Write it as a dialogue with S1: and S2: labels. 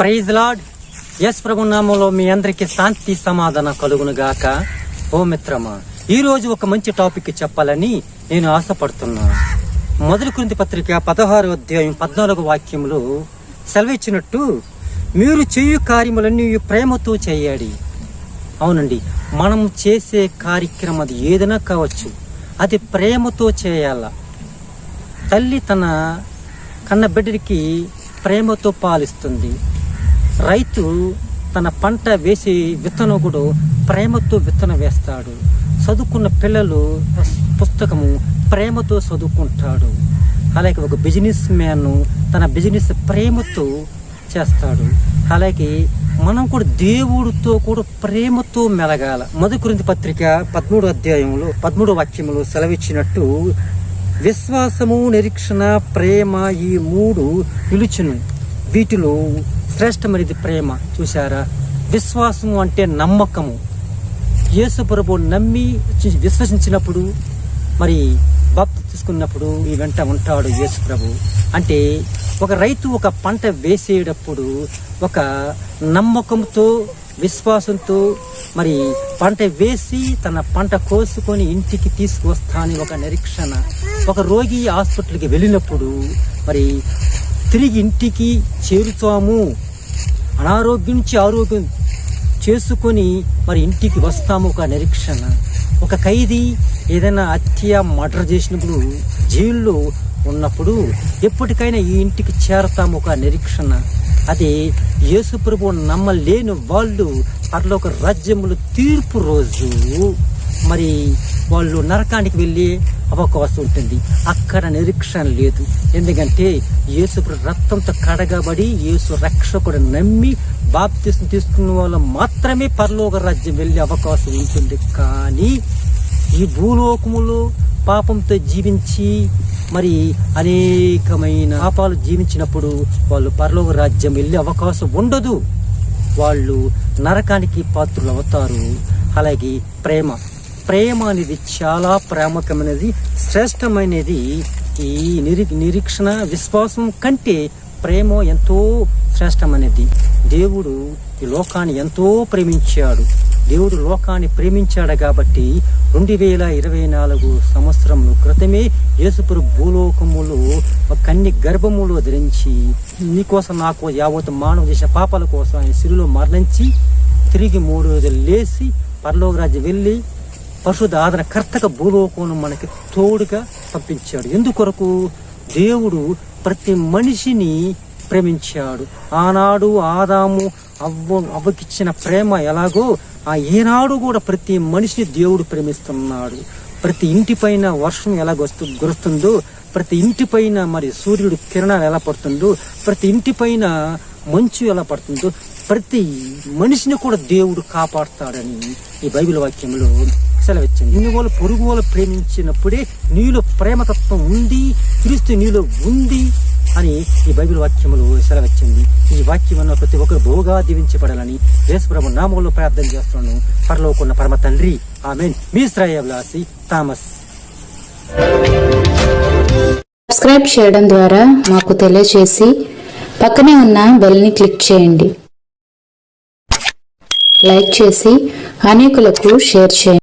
S1: Praise lord. యేసు ప్రభు నామములో మీ అందరికీ శాంతి సమాధానం కలుగును గాక. ఓ మిత్రమా, ఈ రోజు ఒక మంచి టాపిక్ చెప్పాలని నేను ఆశపడుతున్నాను. మొదటి కొరింథీ పత్రిక 16వ అధ్యాయం 14వ వాక్యములో సెలవిచ్చినట్టు, మీరు చేయు కార్యములన్నీ ప్రేమతో చేయాలి. అవునండి, మనం చేసే కార్యక్రమం అది ఏదైనా కావచ్చు, అది ప్రేమతో చేయాల. తల్లి తన కన్న బిడ్డకి ప్రేమతో పాలిస్తుంది. రైతు తన పంట వేసి విత్తనం కూడా ప్రేమతో విత్తనం వేస్తాడు. చదువుకున్న పిల్లలు పుస్తకము ప్రేమతో చదువుకుంటాడు. అలాగే ఒక బిజినెస్ మ్యాన్ తన బిజినెస్ ప్రేమతో చేస్తాడు. అలాగే మనం కూడా దేవుడితో కూడా ప్రేమతో మెలగాల. మొదటి కొరింథీ పత్రిక 13వ అధ్యాయంలో 13వ వాక్యములో సెలవిచ్చినట్టు, విశ్వాసము, నిరీక్షణ, ప్రేమ, ఈ మూడు నిలుచును, వీటిలో శ్రేష్టమైనది ప్రేమ. చూసారా, విశ్వాసము అంటే నమ్మకము. యేసు ప్రభువు నమ్మి విశ్వసించినప్పుడు, మరి బాప్తిసం తీసుకున్నప్పుడు ఈ వెంట ఉంటాడు యేసు ప్రభు. అంటే ఒక రైతు ఒక పంట వేసేటప్పుడు ఒక నమ్మకంతో, విశ్వాసంతో మరి పంట వేసి తన పంట కోసుకొని ఇంటికి తీసుకువస్తానని ఒక నిరీక్షణ. ఒక రోగి హాస్పిటల్కి వెళ్ళినప్పుడు మరి తిరిగి ఇంటికి చేరుతాము, అనారోగ్యం నుంచి ఆరోగ్యం చేసుకొని మరి ఇంటికి వస్తాము, ఒక నిరీక్షణ. ఒక ఖైదీ ఏదైనా హత్య, మర్డర్ చేసినప్పుడు జైల్లో ఉన్నప్పుడు ఎప్పటికైనా ఈ ఇంటికి చేరతాము, ఒక నిరీక్షణ. అది యేసు ప్రభువు నమ్మలేని వాళ్ళు పరలోక రాజ్యములు తీర్పు రోజు మరి వాళ్ళు నరకానికి వెళ్ళే అవకాశం ఉంటుంది. అక్కడ నిరీక్షణ లేదు. ఎందుకంటే యేసు రక్తంతో కడగబడి యేసు రక్షకుడు నమ్మి బాప్తిసం తీసుకున్న వాళ్ళు మాత్రమే పరలోక రాజ్యం వెళ్ళే అవకాశం ఉంటుంది. కానీ ఈ భూలోకములో పాపంతో జీవించి మరి అనేకమైన పాపాలు జీవించినప్పుడు వాళ్ళు పరలోక రాజ్యం వెళ్ళే అవకాశం ఉండదు. వాళ్ళు నరకానికి పాత్రులు అవుతారు. అలాగే ప్రేమ అనేది చాలా ప్రాముఖ్యమైనది, శ్రేష్టమైనది. ఈ నిరీక్షణ, విశ్వాసం కంటే ప్రేమ ఎంతో శ్రేష్టమైనది. దేవుడు ఈ లోకాన్ని ఎంతో ప్రేమించాడు. దేవుడు లోకాన్ని ప్రేమించాడు కాబట్టి 2024 సంవత్సరముల క్రితమే యేసుప్రభు భూలోకములో ఒక కన్య గర్భములో ధరించి నీకోసం, నాకు, యావత్ మానవ దేశ పాపాల కోసం ఆయన శిలువలో మరణించి తిరిగి 3 రోజులు లేచి పరలోక రాజ్యం వెళ్ళి పరిశుద్ధ ఆదరణకర్తగా భూలోకమును మనకి తోడుగా పంపించాడు. ఎందుకొరకు? దేవుడు ప్రతి మనిషిని ప్రేమించాడు. ఆనాడు ఆదాము అవ్వకిచ్చిన ప్రేమ ఎలాగో ఈనాడు కూడా ప్రతి మనిషిని దేవుడు ప్రేమిస్తున్నాడు. ప్రతి ఇంటి పైన వర్షం ఎలా కురుస్తుందో, ప్రతి ఇంటి పైన మరి సూర్యుడు కిరణాలు ఎలా పడుతుందో, ప్రతి ఇంటి పైన మంచు ఎలా పడుతుందో, ప్రతి మనిషిని కూడా దేవుడు కాపాడుతాడని ఈ బైబిల్ వాక్యంలో సెలవిచ్చింది. నిన్ను వాళ్ళు పొరుగు వాళ్ళు ప్రేమించినప్పుడే నీలో ప్రేమతత్వం ఉంది, క్రీస్తు నీలో ఉంది అని ఈ బైబిల్ వాక్యములు సెలవిచ్చింది. ఈ వాక్యమును ప్రతి ఒక్కరు బహుగా దీవించబడాలని యేసు ప్రభు నామములో ప్రార్థన చేస్తున్నాను. పరలోకమున్న పరమ తండ్రి, ఆమేన్. మీ శ్రేయభిలాషి థామస్.
S2: సబ్స్క్రైబ్ చేయడం ద్వారా మాకు తెలియజేసి పక్కనే ఉన్న బెల్ ని క్లిక్ చేయండి. లైక్ చేసి అనేకులకు షేర్ చేయండి.